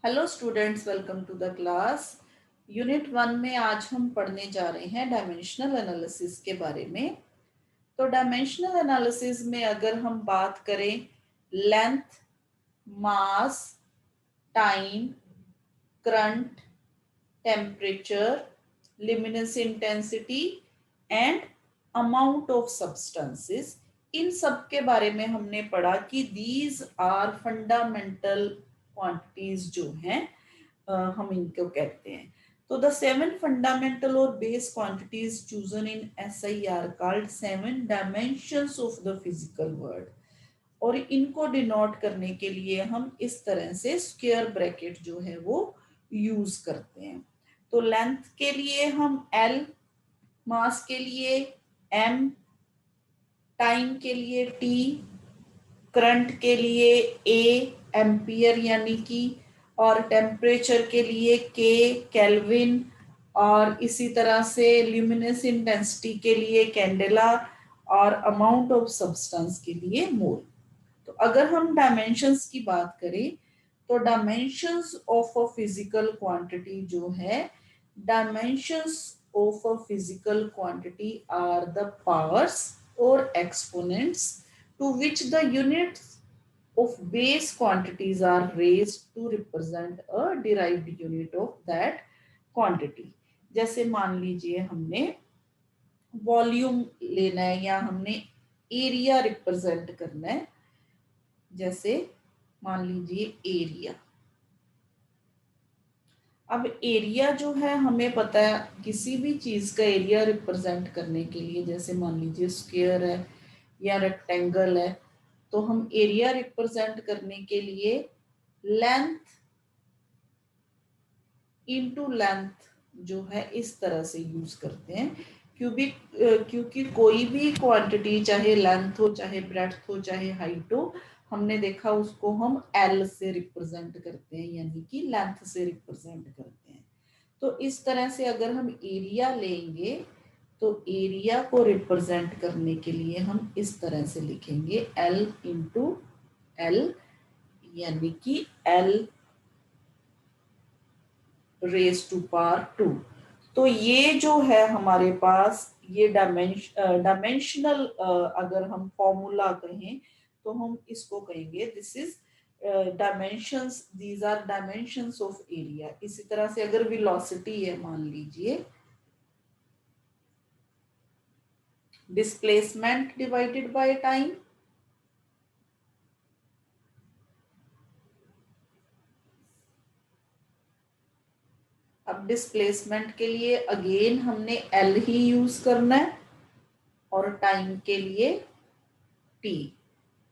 Hello students, welcome to the class. Unit 1 में आज हम पढ़ने जा रहे हैं डायमेंशनल एनालिसिस के बारे में। तो डायमेंशनल एनालिसिस में अगर हम बात करें length, mass, time, current, temperature, luminous intensity and amount of substances, इन सब के बारे में हमने पढ़ा कि दीज आर फंडामेंटल क्वांटिटीज जो हैं हम इनको कहते हैं। तो द 7 फंडामेंटल और base quantities chosen in S I कॉल्ड 7 dimensions of the physical world. और इनको डिनोट करने के लिए हम इस तरह से स्क्वायर ब्रैकेट जो है वो यूज करते हैं। तो लेंथ के लिए हम एल, मास के लिए एम, टाइम के लिए टी, करंट के लिए ए एम्पियर यानी कि, और टेम्परेचर के लिए के केल्विन, और इसी तरह से ल्यूमिनस इंटेंसिटी के लिए कैंडेला, और अमाउंट ऑफ सब्सटेंस के लिए मोल। तो अगर हम डायमेंशंस की बात करें तो dimensions of a physical quantity जो है, dimensions of a physical quantity are the powers और exponents to which the units of base quantities are raised to represent a derived unit of that quantity। जैसे मान लीजिए हमने volume लेना है या हमने एरिया रिप्रेजेंट करना है। जैसे मान लीजिए एरिया। अब एरिया जो है हमें पता है, किसी भी चीज का एरिया रिप्रेजेंट करने के लिए, जैसे मान लीजिए स्क्वायर है या रेक्टेंगल है, तो हम एरिया रिप्रेजेंट करने के लिए लेंथ इनटू लेंथ जो है इस तरह से यूज करते हैं। क्योंकि कोई भी क्वांटिटी, चाहे लेंथ हो, चाहे ब्रेड्थ हो, चाहे हाइट हो, हमने देखा उसको हम एल से रिप्रेजेंट करते हैं, यानी कि लेंथ से रिप्रेजेंट करते हैं। तो इस तरह से अगर हम एरिया लेंगे तो एरिया को रिप्रेजेंट करने के लिए हम इस तरह से लिखेंगे एल इंटू एल, यानी कि एल रेज टू पावर 2। तो ये जो है हमारे पास ये डायमेंशनल, अगर हम फॉर्मूला कहें तो हम इसको कहेंगे this is dimensions, these are dimensions of area. इसी तरह से अगर वेलोसिटी है, मान लीजिए डिस्प्लेसमेंट डिवाइडेड बाय टाइम। अब डिस्प्लेसमेंट के लिए अगेन हमने एल ही यूज करना है और टाइम के लिए टी।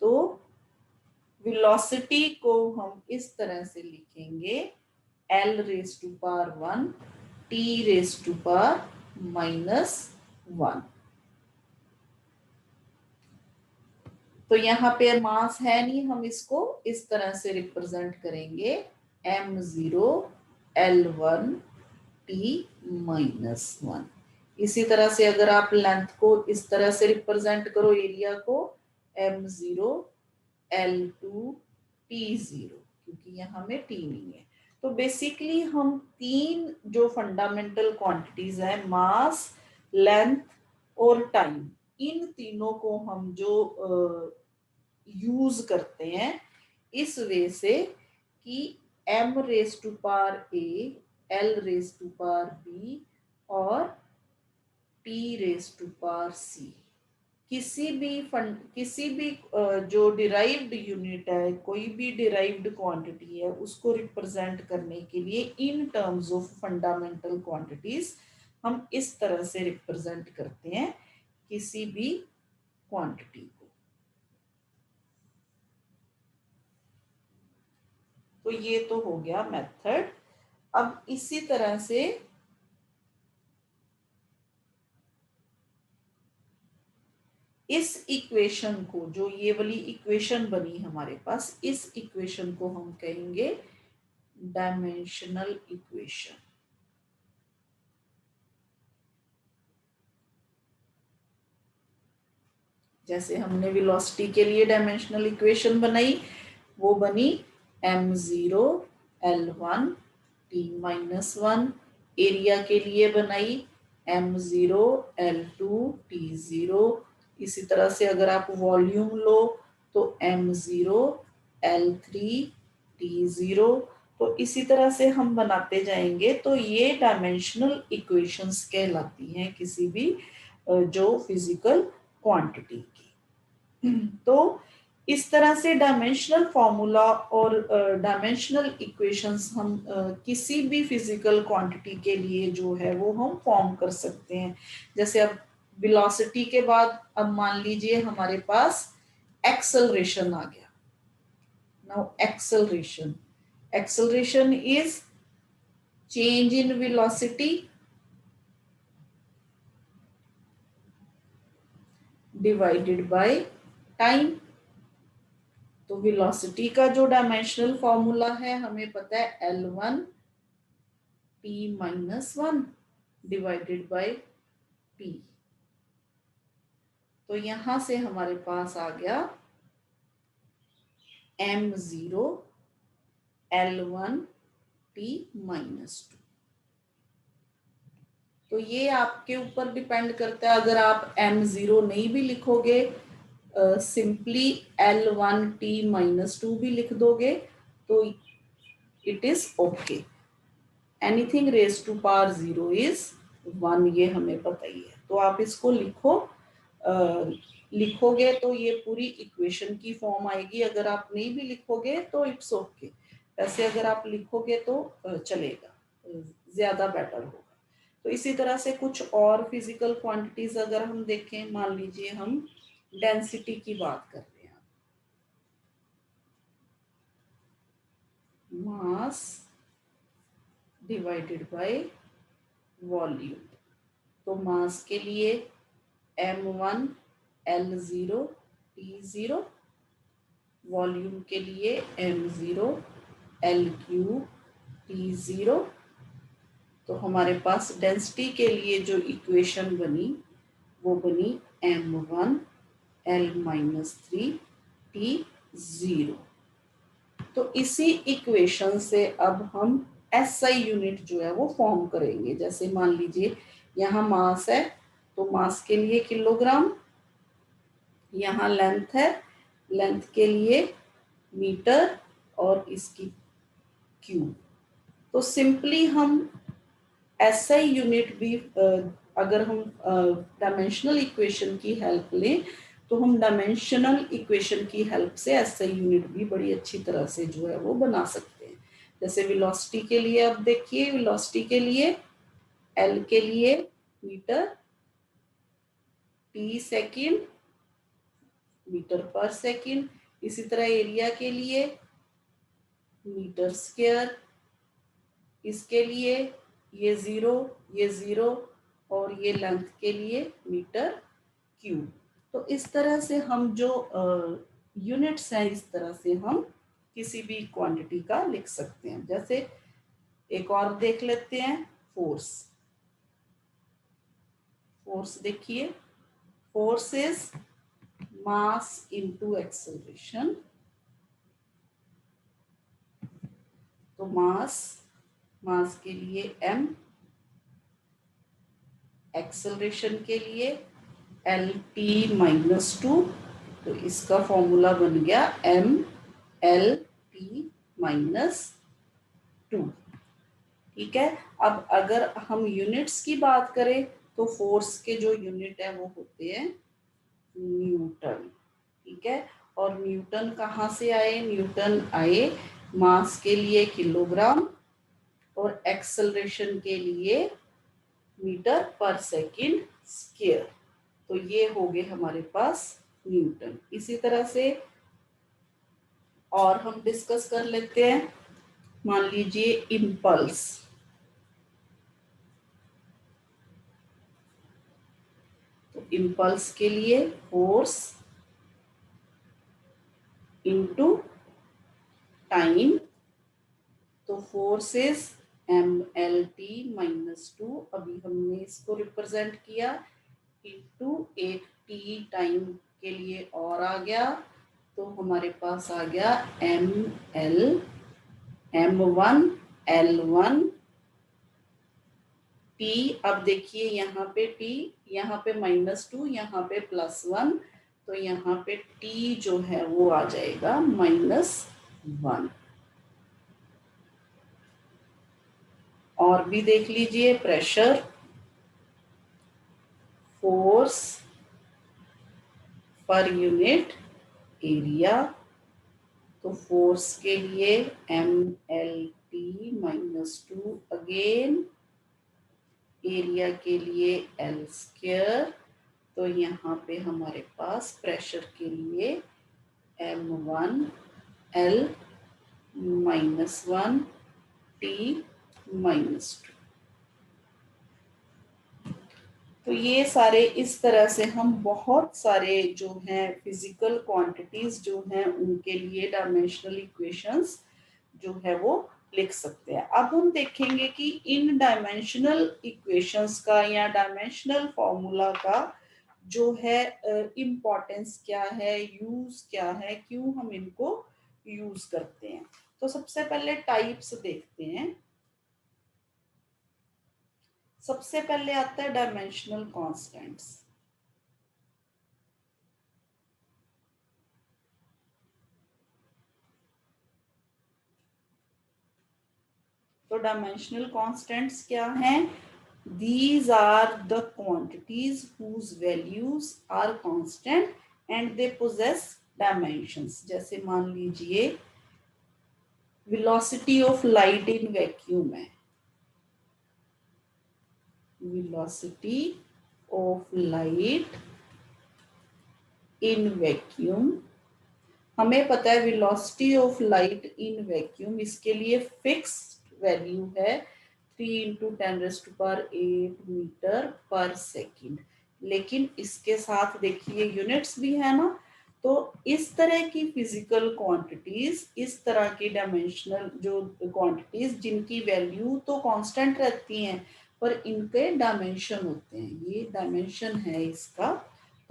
तो वेलोसिटी को हम इस तरह से लिखेंगे L raise to power 1 T raise to power -1। तो यहाँ पे मास है नहीं, हम इसको इस तरह से रिप्रेजेंट करेंगे m0 l1 t-1। इसी तरह से अगर आप लेंथ को इस तरह से रिप्रेजेंट करो, एरिया को m0 l2 t0, क्योंकि यहाँ में t नहीं है। तो बेसिकली हम तीन जो फंडामेंटल क्वांटिटीज है, मास, लेंथ और टाइम, इन तीनों को हम जो यूज करते हैं इस वे से कि m raise to power a, l raise to power b और t raise to power c। किसी भी जो डिराइव्ड यूनिट है, कोई भी डिराइव्ड क्वांटिटी है, उसको रिप्रेजेंट करने के लिए in terms of fundamental quantities हम इस तरह से रिप्रेजेंट करते हैं किसी भी क्वांटिटी को। तो ये तो हो गया मेथड। अब इसी तरह से इस इक्वेशन को, जो ये वाली इक्वेशन बनी हमारे पास, इस इक्वेशन को हम कहेंगे डायमेंशनल इक्वेशन। जैसे हमने वेलोसिटी के लिए डायमेंशनल इक्वेशन बनाई, वो बनी m0 L1 T-1, एरिया के लिए बनाई M0 L2 T0। इसी तरह से अगर आप वॉल्यूम लो तो M0 L3 T0। तो इसी तरह से हम बनाते जाएंगे। तो ये डायमेंशनल इक्वेशंस कहलाती हैं किसी भी जो फिजिकल क्वांटिटी की। तो इस तरह से डायमेंशनल फॉर्मूला और डायमेंशनल इक्वेशंस हम किसी भी फिजिकल क्वांटिटी के लिए जो है वो हम फॉर्म कर सकते हैं। जैसे अब वेलोसिटी के बाद अब मान लीजिए हमारे पास एक्सेलरेशन आ गया। Now acceleration is change in velocity divided by time. तो वेलोसिटी का जो डायमेंशनल फॉर्मूला है हमें पता है L1 T-1 divided by T। तो यहां से हमारे पास आ गया M0 L1 T-2। तो ये आपके ऊपर डिपेंड करता है। अगर आप M0 नहीं भी लिखोगे, सिंपली L1 T-2 भी लिख दोगे तो it is okay. Anything raise to power 0 is 1, ये हमें पता ही है। तो आप इसको लिखो, लिखोगे तो ये पूरी इक्वेशन की फॉर्म आएगी। अगर आप नहीं भी लिखोगे तो इट्स ओके। वैसे अगर आप लिखोगे तो चलेगा, ज्यादा बेटर होगा। तो इसी तरह से कुछ और फिजिकल क्वांटिटीज अगर हम देखें, मान लीजिए हम डेंसिटी की बात कर रहे हैं। Mass divided by volume. तो मास के लिए M1 L0 T0, वॉल्यूम के लिए M0 L3 T0। तो हमारे पास डेंसिटी के लिए जो इक्वेशन बनी वो बनी M1 L-3 T0। तो इसी इक्वेशन से अब हम SI यूनिट जो है वो फॉर्म करेंगे। जैसे मान लीजिए यहाँ मास है तो मास के लिए किलोग्राम, यहाँ लेंथ है, लेंथ के लिए मीटर और इसकी क्यूब। तो सिंपली हम SI यूनिट भी अगर हम डायमेंशनल इक्वेशन की हेल्प लें तो हम डायमेंशनल इक्वेशन की हेल्प से SI यूनिट भी बड़ी अच्छी तरह से जो है वो बना सकते हैं। जैसे वेलोसिटी के लिए अब देखिए, वेलोसिटी के लिए L के लिए मीटर, T सेकेंड, मीटर पर सेकेंड। इसी तरह एरिया के लिए मीटर स्क्वायर, इसके लिए ये जीरो और ये लेंथ के लिए मीटर क्यूब। तो इस तरह से हम जो यूनिट्स हैं इस तरह से हम किसी भी क्वांटिटी का लिख सकते हैं। जैसे एक और देख लेते हैं, फोर्स। फोर्स देखिए, force is mass into acceleration. तो मास के लिए m, एक्सेलरेशन के लिए L-2। तो इसका फॉर्मूला बन गया ML-T-2। ठीक है। अब अगर हम यूनिट्स की बात करें तो फोर्स के जो यूनिट है वो होते हैं न्यूटन। ठीक है। और न्यूटन कहाँ से आए? न्यूटन आए मास के लिए किलोग्राम और एक्सेलरेशन के लिए मीटर पर सेकंड स्क्वायर। तो ये हो गए हमारे पास न्यूटन। इसी तरह से और हम डिस्कस कर लेते हैं। मान लीजिए इम्पल्स। तो इम्पल्स के लिए फोर्स इनटू टाइम। तो फोर्स इज ML-T-2। अभी हमने इसको रिप्रेजेंट किया इनटू एक टी टाइम के लिए और आ गया। तो हमारे पास आ गया ML M1 L1 T। अब देखिए यहाँ पे T, यहाँ पे -2, यहाँ पे +1, तो यहाँ पे T जो है वो आ जाएगा -1। और भी देख लीजिए, pressure, force per unit area. तो फोर्स के लिए MLT-2 अगेन, एरिया के लिए L²। तो यहाँ पे हमारे पास प्रेशर के लिए M1L-1T-2। तो ये सारे इस तरह से हम बहुत सारे जो हैं फिजिकल क्वांटिटीज जो हैं उनके लिए डायमेंशनल इक्वेशंस जो है वो लिख सकते हैं। अब हम देखेंगे कि इन डायमेंशनल इक्वेशंस का या डायमेंशनल फॉर्मूला का जो है इम्पोर्टेंस क्या है, यूज क्या है, क्यों हम इनको यूज करते हैं। तो सबसे पहले टाइप्स देखते हैं। सबसे पहले आता है डायमेंशनल कांस्टेंट्स। तो डायमेंशनल कांस्टेंट्स क्या हैं? These are the quantities whose values are constant and they possess dimensions। जैसे मान लीजिए velocity of light in vacuum है, velocity of light in vacuum, हमें पता है velocity of light in vacuum, इसके लिए फिक्स्ड वैल्यू है 3×10⁸ मीटर पर सेकेंड। लेकिन इसके साथ देखिए यूनिट्स भी है ना। तो इस तरह की फिजिकल क्वांटिटीज, इस तरह की डायमेंशनल जो क्वांटिटीज जिनकी वैल्यू तो कांस्टेंट रहती हैं पर इनके डायमेंशन होते हैं, ये डायमेंशन है इसका।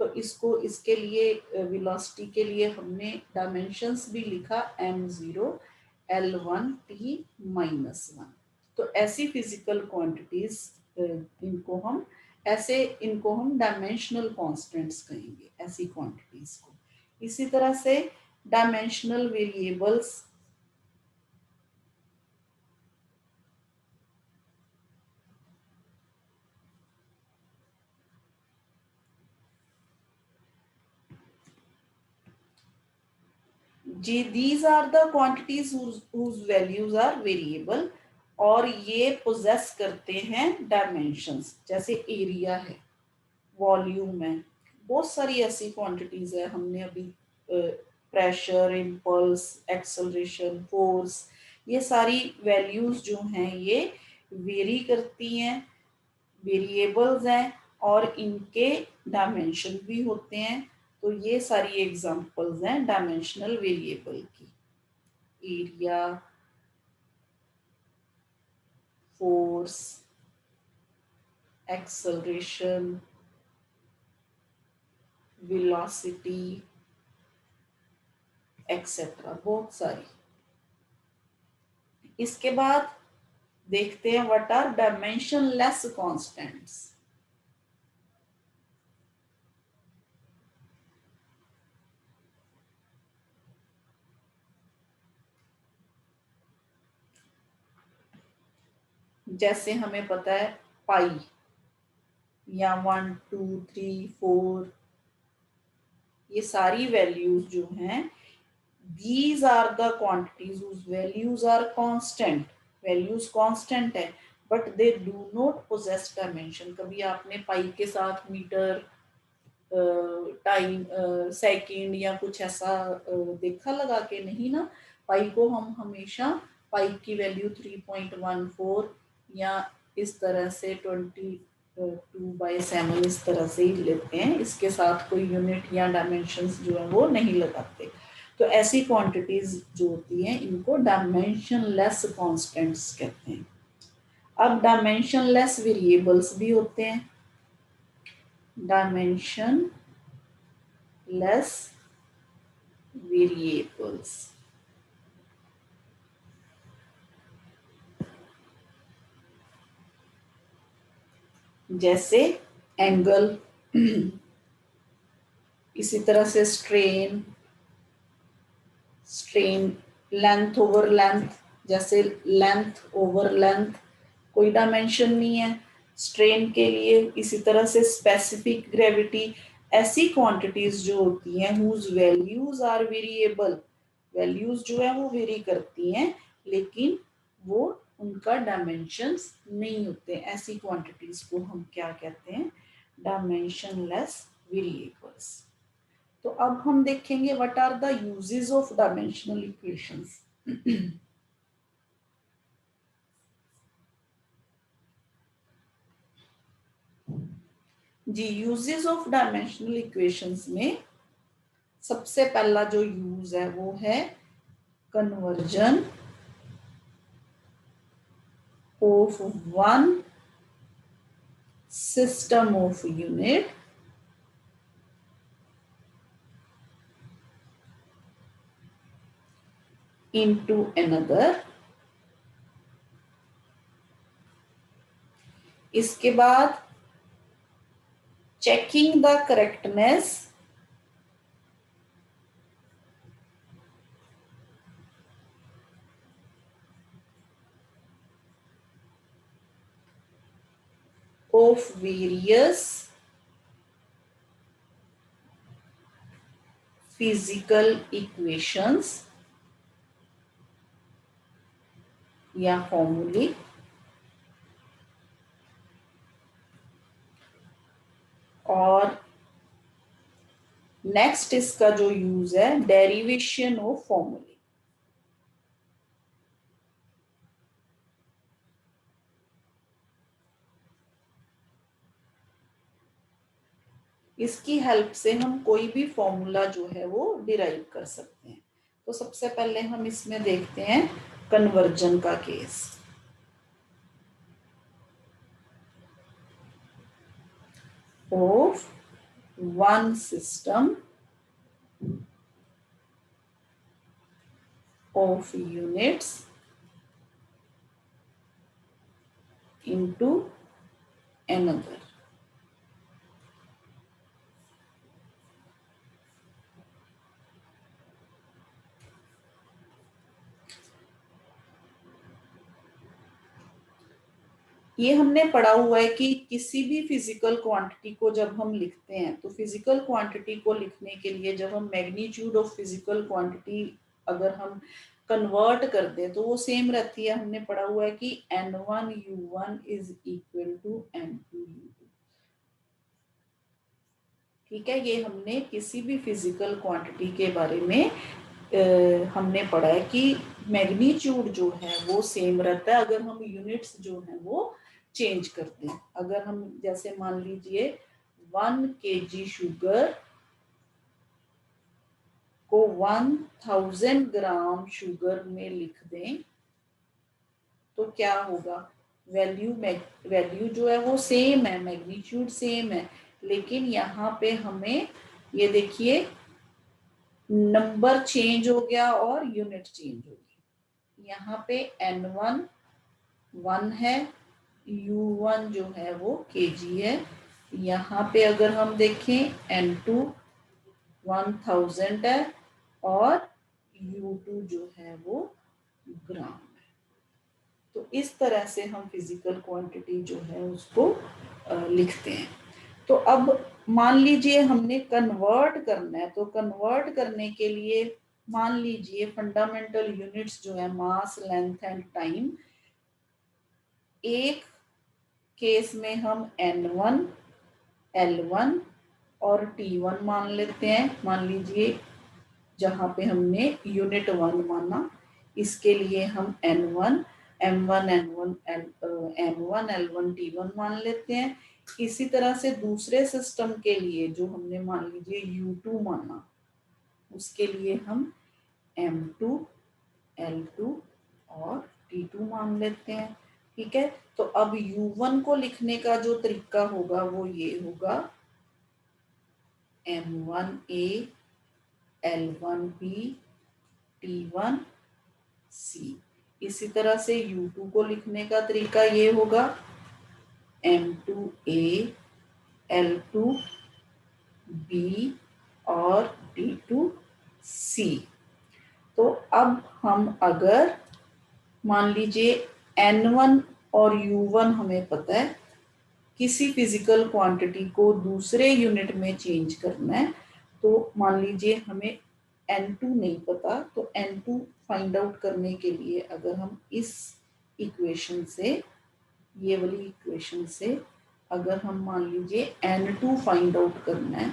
तो इसको, इसके लिए वेलोसिटी के लिए हमने डायमेंशंस भी लिखा M0 L1 T-1। तो ऐसी फिजिकल क्वांटिटीज इनको हम डायमेंशनल कांस्टेंट्स कहेंगे, ऐसी क्वांटिटीज को। इसी तरह से डायमेंशनल वेरिएबल्स, जी these are the quantities whose values are variable और ये पोजेस करते हैं डायमेंशंस। जैसे एरिया है, वॉल्यूम है, बहुत सारी ऐसी क्वांटिटीज है। हमने अभी प्रेशर, इम्पल्स, एक्सेलरेशन, फोर्स, ये सारी वैल्यूज जो हैं ये वेरी करती हैं, वेरिएबल्स हैं और इनके डायमेंशन भी होते हैं। तो ये सारी एग्जांपल्स हैं डायमेंशनल वेरिएबल की। Area, force, acceleration, velocity etcetera, बहुत सारी। इसके बाद देखते हैं व्हाट आर डायमेंशनलेस कांस्टेंट्स। जैसे हमें पता है पाई या 1 2 3 4, ये सारी वैल्यूज जो हैं, these are the quantities whose values are constant, values constant है but they do not possess dimension. कभी आपने पाई के साथ मीटर, टाइम, सेकंड या कुछ ऐसा देखा लगा के? नहीं ना। पाई को हम हमेशा पाई की वैल्यू 3.14 या इस तरह से 22/7 इस तरह से ही लेते हैं, इसके साथ कोई यूनिट या डायमेंशंस जो है वो नहीं लगाते। तो ऐसी क्वांटिटीज जो होती हैं इनको डायमेंशनलेस कांस्टेंट्स कहते हैं। अब डायमेंशनलेस वेरिएबल्स भी होते हैं। डायमेंशन less variables, जैसे एंगल, इसी तरह से strain, strain, length over length, जैसे लेंथ ओवर लेंथ कोई डायमेंशन नहीं है स्ट्रेन के लिए। इसी तरह से स्पेसिफिक ग्रेविटी, ऐसी क्वांटिटीज जो होती हैं whose values are variable, values जो है वो वेरी करती हैं लेकिन वो उनका डायमेंशंस नहीं होते, ऐसी क्वांटिटीज को हम क्या कहते हैं, डायमेंशनलेस वेरिएबल्स। तो अब हम देखेंगे what are the uses of dimensional equations. जी, यूजेस ऑफ डायमेंशनल इक्वेशंस में सबसे पहला जो यूज है वो है conversion of one system of unit into another। इसके बाद checking the correctness of various physical equations या फॉर्मूले। और नेक्स्ट इसका जो यूज है डेरिवेशन ऑफ फॉर्मूले। इसकी हेल्प से हम कोई भी फॉर्मूला जो है वो डिराइव कर सकते हैं। तो सबसे पहले हम इसमें देखते हैं कन्वर्जन का case. Of one system of units into another। ये हमने पढ़ा हुआ है कि किसी भी फिजिकल क्वांटिटी को जब हम लिखते हैं तो फिजिकल क्वांटिटी को लिखने के लिए जब हम मैग्नीट्यूड ऑफ फिजिकल क्वांटिटी अगर हम कन्वर्ट कर दें तो वो सेम रहती है। हमने पढ़ा हुआ है कि n1u1 is equal to n2u2। ठीक है, ये हमने किसी भी फिजिकल क्वांटिटी के बारे में हमने पढ़ा है कि मैग्नीट्यूड जो है वो सेम रहता है अगर हम यूनिट्स जो है वो चेंज करते हैं। अगर हम जैसे मान लीजिए 1 kg शुगर को 1000 ग्राम शुगर में लिख दें तो क्या होगा, वैल्यू जो है वो सेम है, मैग्नीट्यूड सेम है, लेकिन यहाँ पे हमें ये देखिए नंबर चेंज हो गया और यूनिट चेंज हो गई। यहाँ पे n1 1 है, u1 जो है वो kg है। यहाँ पे अगर हम देखें n2 1000 है और u2 जो है वो ग्राम है। तो इस तरह से हम फिजिकल क्वांटिटी जो है उसको लिखते हैं। तो अब मान लीजिए हमने कन्वर्ट करना है, तो कन्वर्ट करने के लिए मान लीजिए फंडामेंटल यूनिट्स जो है मास, लेंथ एंड टाइम, एक केस में हम n1 l1 और t1 मान लेते हैं। मान लीजिए जहां पे हमने यूनिट 1 माना, इसके लिए हम n1 m1 n1 m1 l1 t1 मान लेते हैं। इसी तरह से दूसरे सिस्टम के लिए जो हमने मान लीजिए u2 माना, उसके लिए हम m2 l2 और t2 मान लेते हैं। ठीक है, तो अब u1 को लिखने का जो तरीका होगा वो ये होगा m1a l1b t1c। इसी तरह से u2 को लिखने का तरीका ये होगा M2A, L2B और T2C। तो अब हम अगर मान लीजिए N1 और U1 हमें पता है, किसी फिजिकल क्वांटिटी को दूसरे यूनिट में चेंज करना है, तो मान लीजिए हमें N2 नहीं पता, तो N2 फाइंड आउट करने के लिए अगर हम इस इक्वेशन से, ये वाली इक्वेशन से अगर हम मान लीजिए N2 फाइंड आउट करना है,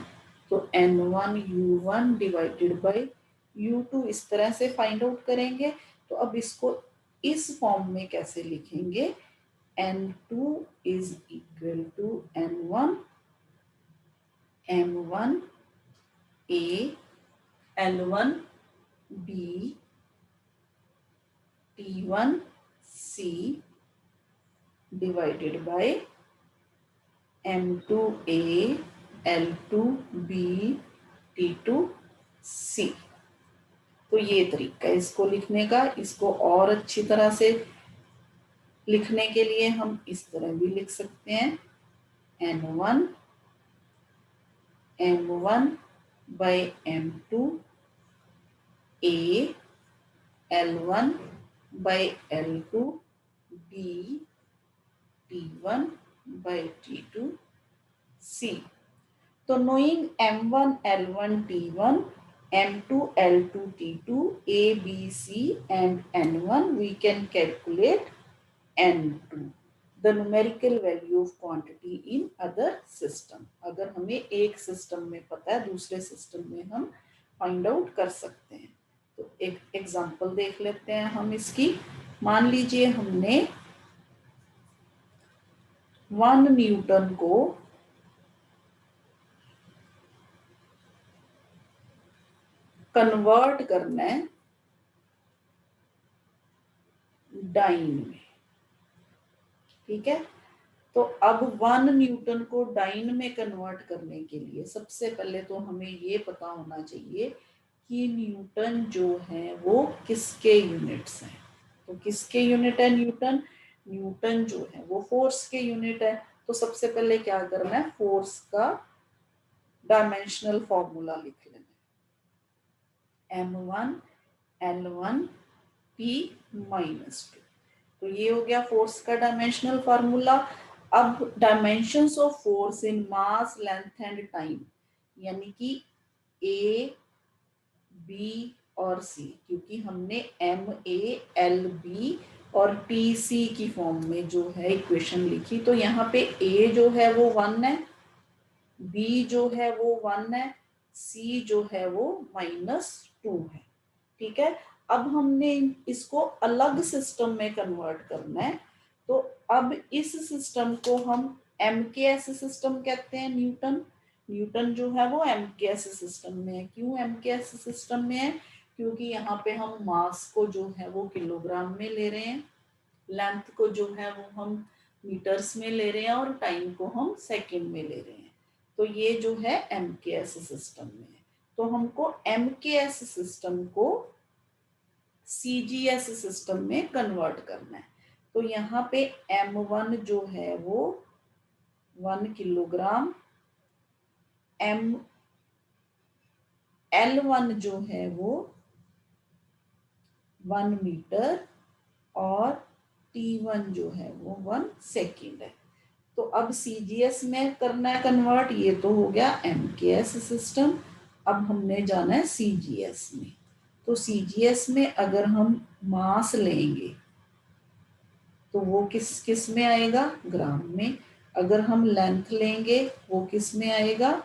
तो N1 U1 divided by U2 इस तरह से फाइंड आउट करेंगे। तो अब इसको इस फॉर्म में कैसे लिखेंगे? N2 is equal to N1 M1A L1B T1C divided by M2A L2B T2C। तो ये तरीका है इसको लिखने का। इसको और अच्छी तरह से लिखने के लिए हम इस तरह भी लिख सकते हैं, N1 M1 by M2 A L1 by L2 B T1 by T2 C। तो knowing M1 L1 T1 M2 L2 T2 A B C and N1 we can calculate N2 the numerical value of quantity in other system। अगर हमें एक system में पता है, दूसरे system में हम फाइंड आउट कर सकते हैं। तो एक एग्जांपल देख लेते हैं हम इसकी। मान लीजिए हमने 1 न्यूटन को कन्वर्ट करना है डाइन में, ठीक है। तो अब 1 न्यूटन को डाइन में कन्वर्ट करने के लिए सबसे पहले तो हमें ये पता होना चाहिए कि न्यूटन जो है वो किसके यूनिट्स हैं। तो किसके यूनिट है न्यूटन? न्यूटन जो है वो फोर्स के यूनिट है। तो सबसे पहले क्या करना है, फोर्स का डायमेंशनल फॉर्मूला लिख लेना है, M1 L1 P -2। तो ये हो गया फोर्स का डायमेंशनल फार्मूला। अब dimensions of force in mass length and time, यानी कि ए बी और सी, क्योंकि हमने MA LB और TC की फॉर्म में जो है इक्वेशन लिखी, तो यहाँ पे A जो है वो 1 है, B जो है वो 1 है, C जो है वो -2 है, ठीक है। अब हमने इसको अलग सिस्टम में कन्वर्ट करना है। तो अब इस सिस्टम को हम MKS सिस्टम कहते हैं। न्यूटन जो है वो MKS सिस्टम में है। क्यों MKS सिस्टम में है? क्योंकि यहाँ पे हम मास को जो है वो किलोग्राम में ले रहे हैं, लेंथ को जो है वो हम मीटर्स में ले रहे हैं और टाइम को हम सेकंड में ले रहे हैं। तो ये जो है MKS सिस्टम में है। तो हमको MKS सिस्टम को CGS सिस्टम में कन्वर्ट करना है। तो यहाँ पे M1 जो है वो 1 किलोग्राम, L1 जो है वो 1 मीटर और T1 जो है वो 1 सेकेंड है। तो अब CGS में करना है कन्वर्ट, ये तो हो गया MKS सिस्टम। अब हमने जाना है CGS में। तो CGS में अगर हम मास लेंगे तो वो किस किस में आएगा? ग्राम में। अगर हम लेंथ लेंगे वो किस में आएगा?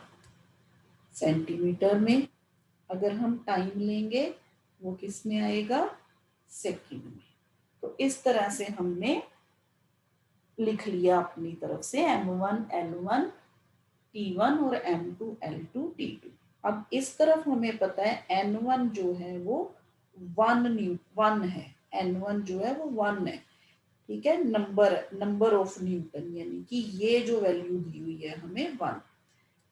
सेंटीमीटर में। अगर हम टाइम लेंगे वो किस में आएगा? सेकंड में। तो इस तरह से हमने लिख लिया अपनी तरफ से M1 L1 T1 और M2 L2 T2। अब इस तरफ हमें पता है N1 जो है वो 1 है, N1 जो है वो 1 है, ठीक है। नंबर ऑफ न्यूटन, यानी कि ये जो वैल्यू दी हुई है हमें 1।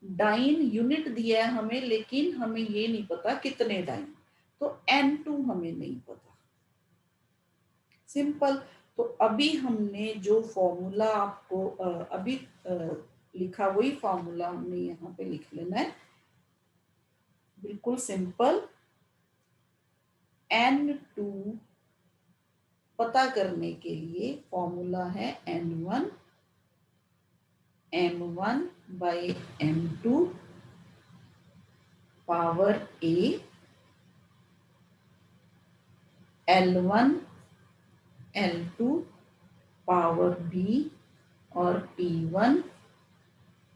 डाइन यूनिट दिया है हमें, लेकिन हमें ये नहीं पता कितने डाइन। तो N2 हमें नहीं पता, सिंपल। तो अभी हमने जो फॉर्मूला आपको अभी लिखा, वही फॉर्मूला हमने यहाँ पे लिख लेना है, बिल्कुल सिंपल। N2 पता करने के लिए फॉर्मूला है N1 M1 by M2 power A, L1 L2 power B और T1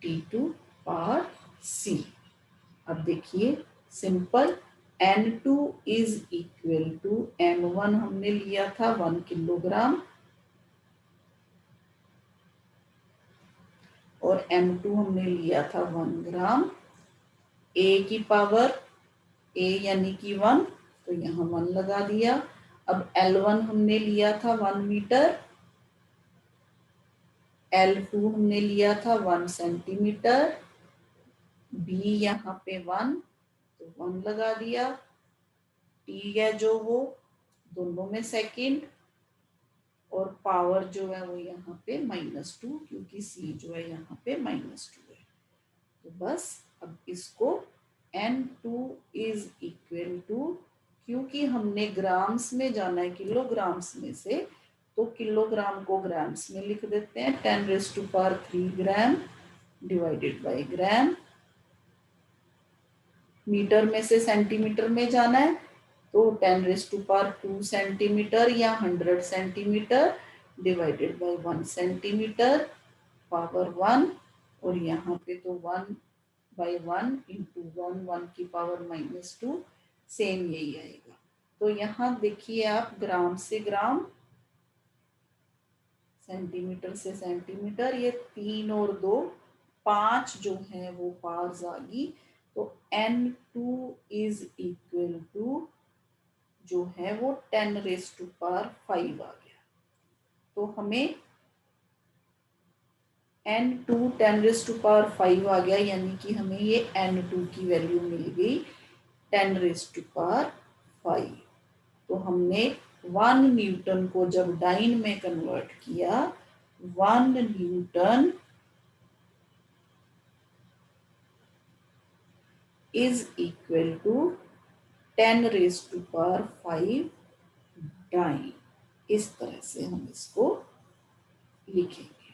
T2 पावर C। अब देखिए simple, N2 is equal to M1 हमने लिया था 1 किलोग्राम और M2 हमने लिया था 1 ग्राम। A की पावर, A यानी कि 1, तो यहाँ 1 लगा दिया। अब L1 हमने लिया था 1 मीटर, L2 हमने लिया था 1 सेंटीमीटर, B यहाँ पे 1, तो 1 लगा दिया। T है जो वो दोनों में सेकंड, और पावर जो है वो यहाँ पे -2, क्योंकि C जो है यहाँ पे -2 है। तो बस अब इसको N2 इज इक्वल टू, क्योंकि हमने ग्राम्स में जाना है किलोग्राम्स में से, तो किलोग्राम को ग्राम्स में लिख देते हैं। 10⁻³ gram divided by gram. Metre में से सेंटीमीटर में जाना है, तो 10⁻² सेंटीमीटर या 100 centimetre divided by 1 centimetre power 1, और यहाँ पे तो 1/1 इंटू 1 की पावर -2, सेम यही आएगा। तो यहाँ देखिए आप, ग्राम से ग्राम, सेंटीमीटर से सेंटीमीटर, ये 3 और 2 5 जो है वो पावर्स आ गई। तो N2 इज इक्वल टू जो है वो 10⁵ आ गया। तो हमें N2 10⁵ आ गया, यानी कि हमें ये N2 की वैल्यू मिल गई 10⁵। तो हमने 1 न्यूटन को जब डाइन में कन्वर्ट किया, 1 Newton is equal to 10⁵ dyne. इस तरह से हम इसको लिखेंगे।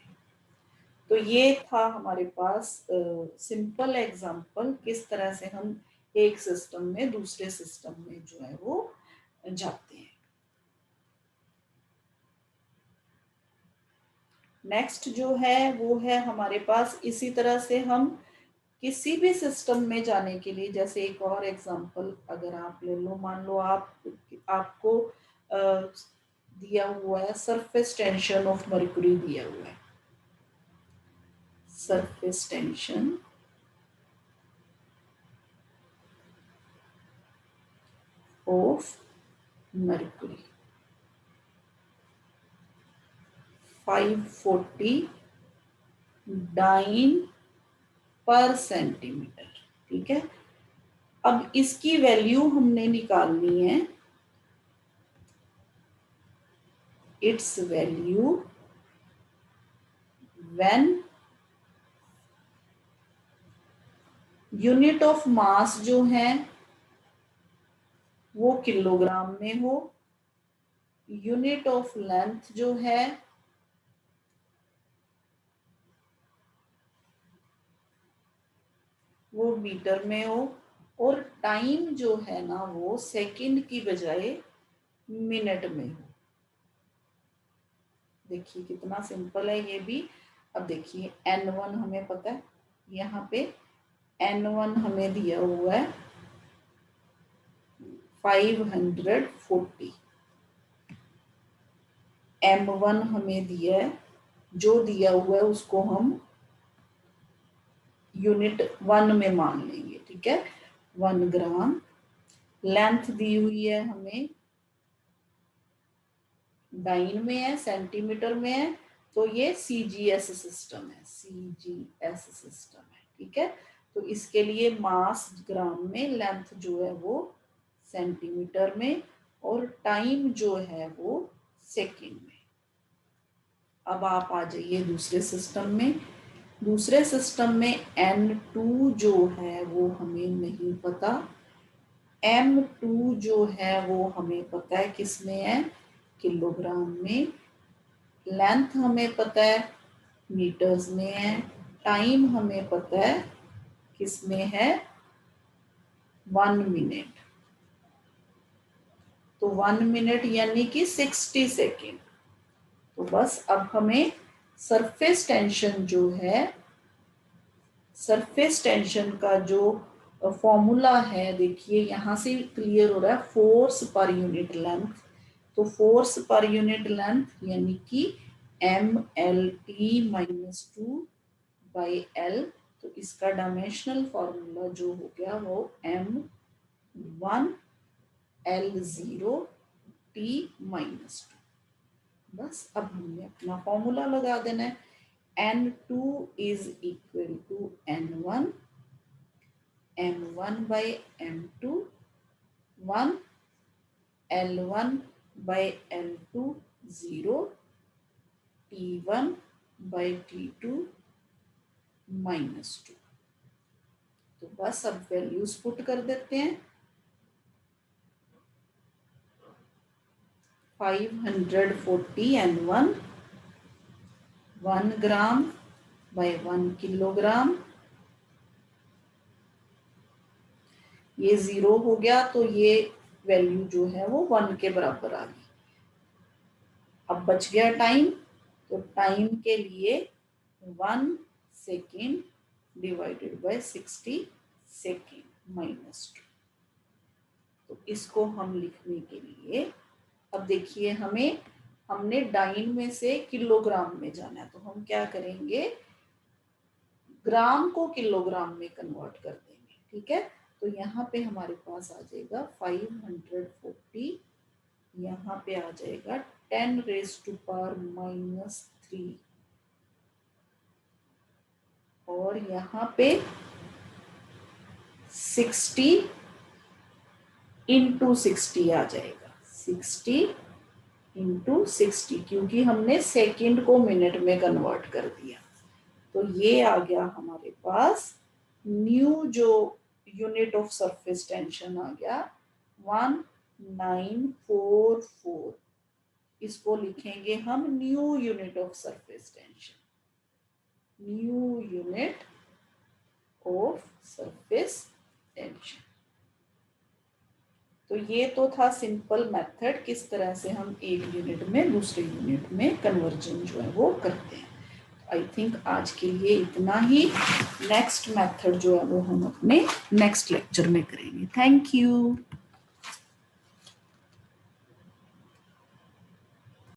तो ये था हमारे पास सिंपल एग्जांपल, किस तरह से हम एक सिस्टम में दूसरे सिस्टम में जो है वो जाते हैं। नेक्स्ट जो है वो है हमारे पास, इसी तरह से हम किसी भी सिस्टम में जाने के लिए, जैसे एक और एग्जांपल अगर आप ले लो, मान लो आपको दिया हुआ है सरफेस टेंशन ऑफ मर्क्यूरी दिया हुआ है, surface tension of mercury 540 dyne पर सेंटीमीटर। ठीक है, अब इसकी वैल्यू हमने निकालनी है, its value when unit of mass जो है वो किलोग्राम में हो, यूनिट ऑफ लेंथ जो है वो मीटर में हो, और टाइम जो है ना वो सेकंड की बजाय मिनट में हो। देखिए कितना सिंपल है ये भी। अब देखिए N1 हमें पता है, यहाँ पे N1 हमें दिया हुआ है 540, M1 हमें दिया है, जो दिया हुआ है उसको हम यूनिट 1 में मान लेंगे। ठीक है, 1 ग्राम। लेंथ दी हुई है हमें डाइन में है, सेंटीमीटर में है, तो ये CGS सिस्टम है, CGS सिस्टम है। ठीक है, तो इसके लिए मास ग्राम में, लेंथ जो है वो सेंटीमीटर में, और टाइम जो है वो सेकंड में। अब आप आ जाइए दूसरे सिस्टम में। दूसरे सिस्टम में N2 जो है वो हमें नहीं पता, M2 जो है वो हमें पता है किस में है, किलोग्राम में। लेंथ हमें पता है मीटर्स में है। टाइम हमें पता है किस में है, 1 मिनट। तो 1 मिनट यानी कि 60 सेकेंड। तो बस अब हमें सरफेस टेंशन जो है, सरफेस टेंशन का जो फॉर्मूला है, देखिए यहाँ से क्लियर हो रहा है, फोर्स पर यूनिट लेंथ। तो फोर्स पर यूनिट लेंथ यानी कि MLT-2/L। तो इसका डायमेंशनल फॉर्मूला जो हो गया वो M1L0T-2। बस अब हमने अपना फॉर्मूला लगा देना है। N2 is equal to N1, M1/M2, 1, L1/L2 0, T1/T2 -2। तो बस अब वैल्यूज पुट कर देते हैं। 540 N1, 1 ग्राम बाय 1 किलोग्राम। ये 0 हो गया तो ये वैल्यू जो है वो 1 के बराबर आ गई। अब बच गया टाइम, तो टाइम के लिए 1 सेकेंड डिवाइडेड बाय 60 सेकेंड -2। तो इसको हम लिखने के लिए, अब देखिए हमने डाइन में से किलोग्राम में जाना है, तो हम क्या करेंगे, ग्राम को किलोग्राम में कन्वर्ट कर देंगे। ठीक है, तो यहाँ पे हमारे पास आ जाएगा 540, यहाँ पे आ जाएगा 10⁻³ और यहाँ पे 60 × 60 आ जाएगा, 60 × 60, क्योंकि हमने सेकंड को मिनट में कन्वर्ट कर दिया। तो ये आ गया हमारे पास न्यू जो यूनिट ऑफ सरफेस टेंशन आ गया 1944। इसको लिखेंगे हम new unit of surface tension, new unit of surface tension. तो ये तो था सिंपल मेथड, किस तरह से हम एक यूनिट में दूसरे यूनिट में कन्वर्जन जो है वो करते हैं। आई थिंक आज के लिए इतना ही। नेक्स्ट मेथड जो है वो हम अपने नेक्स्ट लेक्चर में करेंगे। Thank you.